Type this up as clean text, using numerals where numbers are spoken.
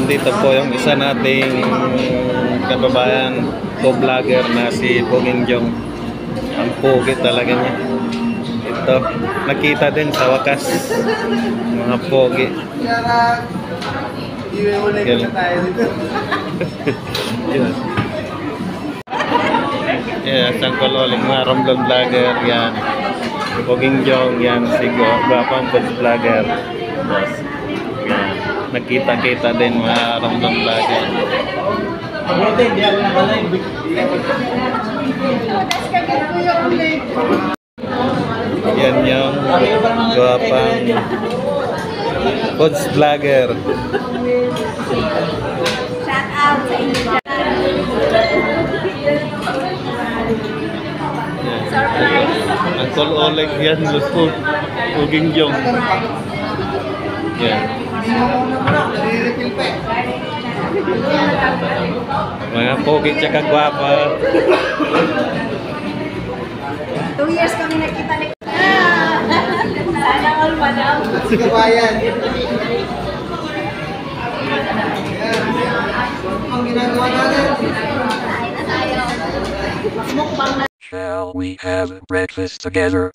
nandito po yung isa nating kababayan co-vlogger na si Poging Jong. Ang pogi talaga niya. Ito, nakita din sa wakas mga pogi. Yeah, sang kololing mga Romblon vlogger yan. Poging Jong yan, si Gwapang vlogger. Yes. Yan. Nakita-kita din mga Romblon vlogger. Yan yung Gwapang vlogger. Shout out sa inyo. Uncle Oleg yan, Lutful. Poging Jong. Yan. Mga pogi tsaka gwapa. 2 years kami nakita ni sana all madam. Kabayan. Ang ginagawa natin. Shall we have breakfast together?